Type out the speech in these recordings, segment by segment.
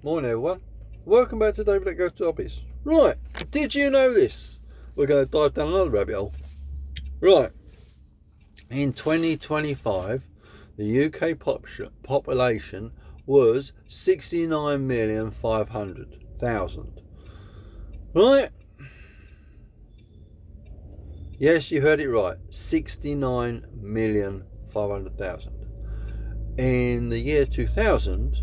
Morning everyone. Welcome back to David That Goes to Hobbies. Right, did you know this? We're going to dive down another rabbit hole. Right, in 2025, the UK population was 69,500,000. Right? Yes, you heard it right. 69,500,000. In the year 2000,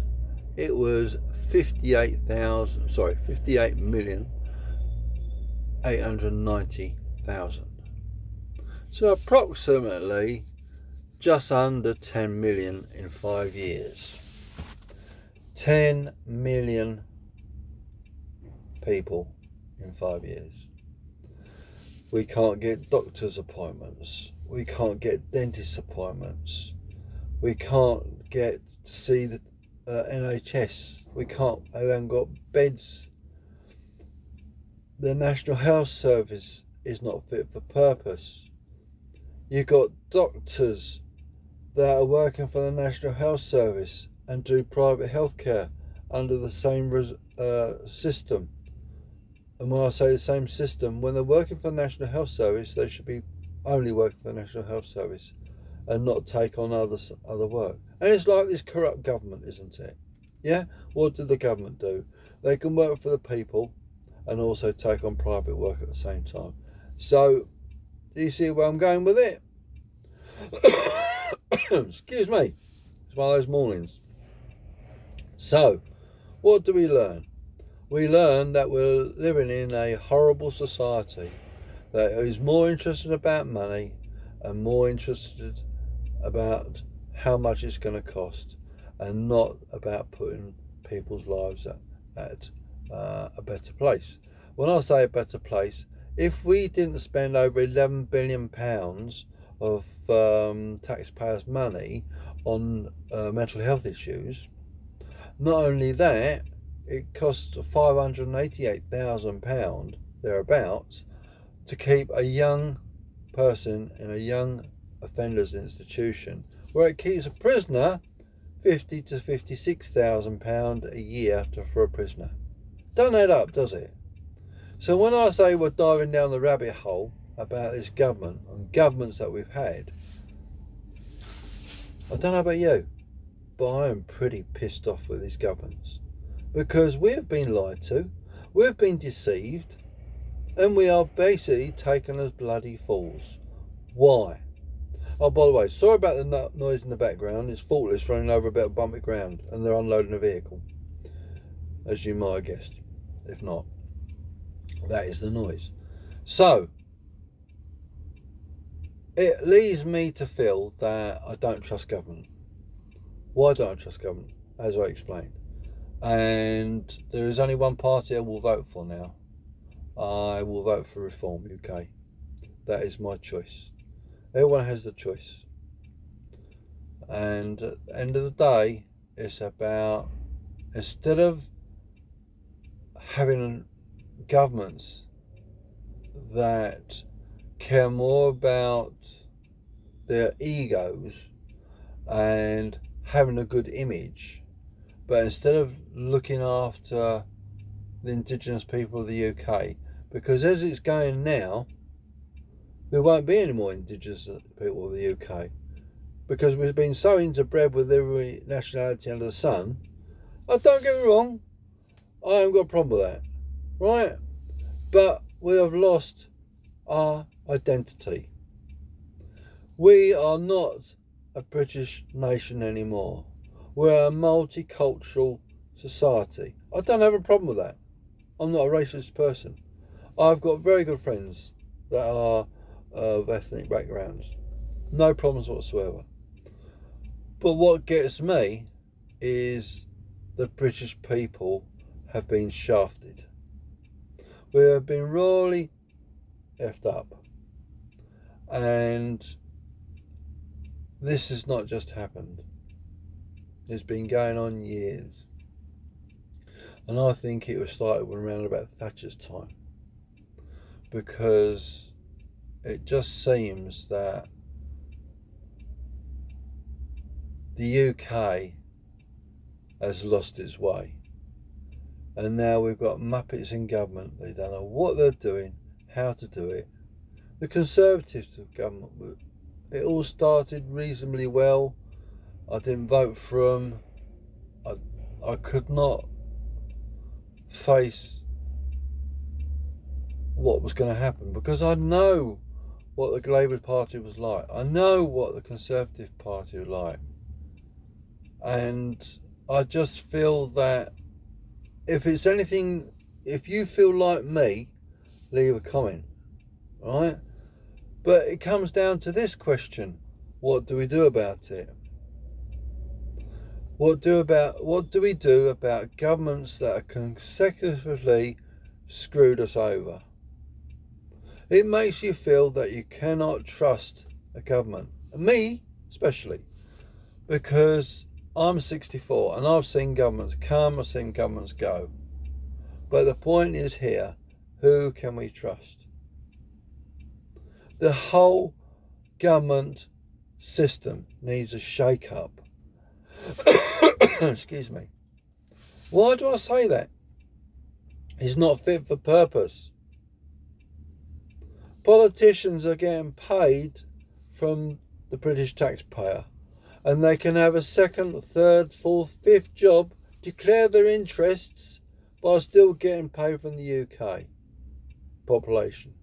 it was 58,890,000. So approximately just under 10 million in 5 years. 10 million people in 5 years. We can't get doctor's appointments. We can't get dentist appointments. We can't get to see the NHS. We haven't got beds. The National Health Service is not fit for purpose. You've got doctors that are working for the National Health Service and do private healthcare under the same system. And when I say the same system, when they're working for the National Health Service, they should be only working for the National Health Service and not take on other work. And it's like this corrupt government, isn't it? Yeah? What did the government do? They can work for the people and also take on private work at the same time. So, do you see where I'm going with it? Excuse me. It's one of those mornings. So, what do we learn? We learn that we're living in a horrible society that is more interested about money and more interested about how much it's going to cost and not about putting people's lives at a better place. When I say a better place, if we didn't spend over £11 billion of taxpayers' money on mental health issues, not only that, it costs £588,000 thereabouts to keep a young person in a young offenders institution, where it keeps a prisoner £50,000 to £56,000 a year for a prisoner. Don't add up, does it? So when I say we're diving down the rabbit hole about this government and governments that we've had, I don't know about you, but I am pretty pissed off with these governments because we've been lied to, we've been deceived, and we are basically taken as bloody fools. Why? Oh, by the way, sorry about the noise in the background. It's forklifts running over a bit of bumpy ground and they're unloading a vehicle, as you might have guessed. If not, that is the noise. So, it leads me to feel that I don't trust government. Why don't I trust government? As I explained. And there is only one party I will vote for now. I will vote for Reform UK. That is my choice. Everyone has the choice. And at the end of the day, it's about, instead of having governments that care more about their egos and having a good image, but instead of looking after the indigenous people of the UK, because as it's going now, there won't be any more indigenous people of the UK, because we've been so interbred with every nationality under the sun. Oh, don't get me wrong, I haven't got a problem with that, right? But we have lost our identity. We are not a British nation anymore. We're a multicultural society. I don't have a problem with that. I'm not a racist person. I've got very good friends that are of ethnic backgrounds. No problems whatsoever. But what gets me is the British people have been shafted. We have been royally effed up. And this has not just happened. It's been going on years. And I think it was started around about Thatcher's time. Because it just seems that the UK has lost its way. And now we've got muppets in government. They don't know what they're doing, how to do it. The Conservatives of government, it all started reasonably well. I didn't vote for them. I could not face what was going to happen because I know what the Labour Party was like. I know what the Conservative Party was like. And I just feel that if it's anything, if you feel like me, leave a comment, right? But it comes down to this question: what do we do about it? What do we do about governments that have consecutively screwed us over? It makes you feel that you cannot trust a government, me especially, because I'm 64 and I've seen governments come, I've seen governments go. But the point is here, who can we trust? The whole government system needs a shake-up. Excuse me. Why do I say that? It's not fit for purpose. Politicians are getting paid from the British taxpayer, and they can have a second, third, fourth, fifth job, declare their interests, while still getting paid from the UK population.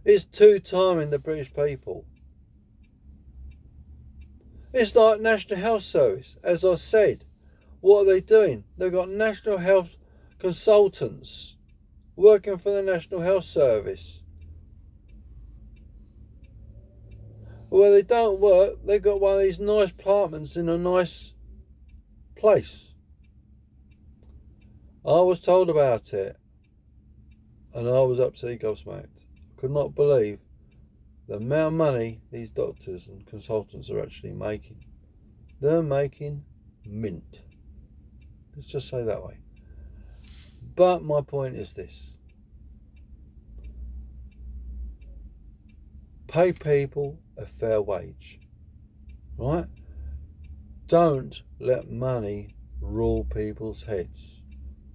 It's two-timing the British people. It's like National Health Service. As I said, what are they doing? They've got National Health consultants working for the National Health Service. Where they don't work, they've got one of these nice apartments in a nice place. I was told about it, and I was absolutely gobsmacked. I could not believe the amount of money these doctors and consultants are actually making. They're making mint. Let's just say that way. But my point is this: pay people a fair wage, right? Don't let money rule people's heads,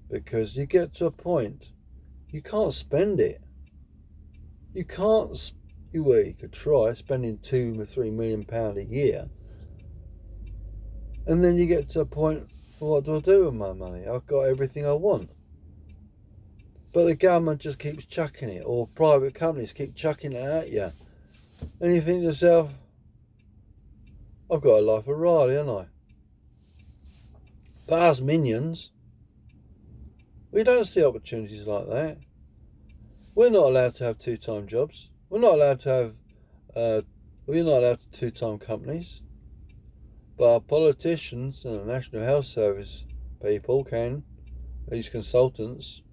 because you get to a point you can't spend it. You can't. You could try spending £2 or £3 million a year, and then you get to a point, well, what do I do with my money? I've got everything I want. But the government just keeps chucking it, or private companies keep chucking it at you. And you think to yourself, I've got a life of Riley, haven't I? But us minions, we don't see opportunities like that. We're not allowed to have two-time jobs. We're not allowed to two-time companies. But our politicians and the National Health Service people can, these consultants.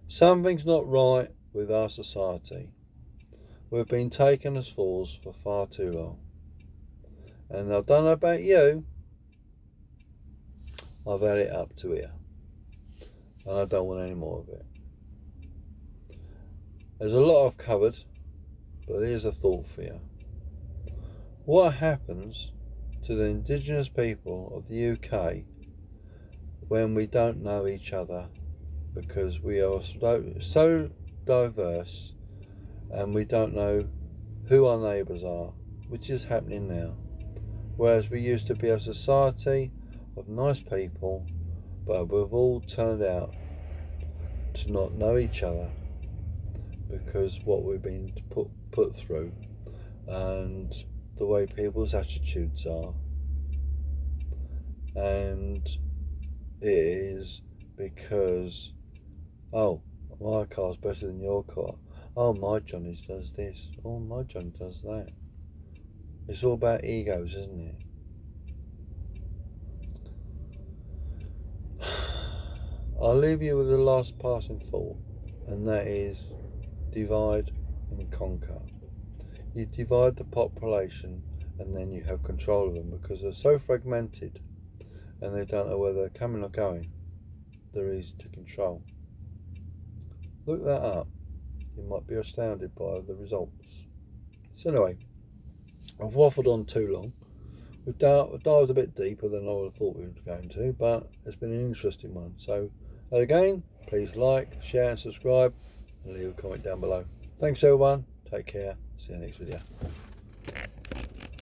Something's not right with our society. We've been taken as fools for far too long. And I don't know about you, I've had it up to here. And I don't want any more of it. There's a lot I've covered, but here's a thought for you. What happens to the indigenous people of the UK when we don't know each other, because we are so diverse and we don't know who our neighbours are, which is happening now? Whereas we used to be a society of nice people, but we've all turned out to not know each other because what we've been put through and the way people's attitudes are. And it is because, oh, my car's better than your car. Oh, my Johnny does this. Oh, my Johnny does that. It's all about egos, isn't it? I'll leave you with the last passing thought, and that is divide and conquer. You divide the population and then you have control of them, because they're so fragmented and they don't know whether they're coming or going. They're easy to control. Look that up. You might be astounded by the results. So anyway, I've waffled on too long. We've dived a bit deeper than I would have thought we were going to, but it's been an interesting one. So again, please like, share and subscribe and leave a comment down below. Thanks everyone, take care, see you next video.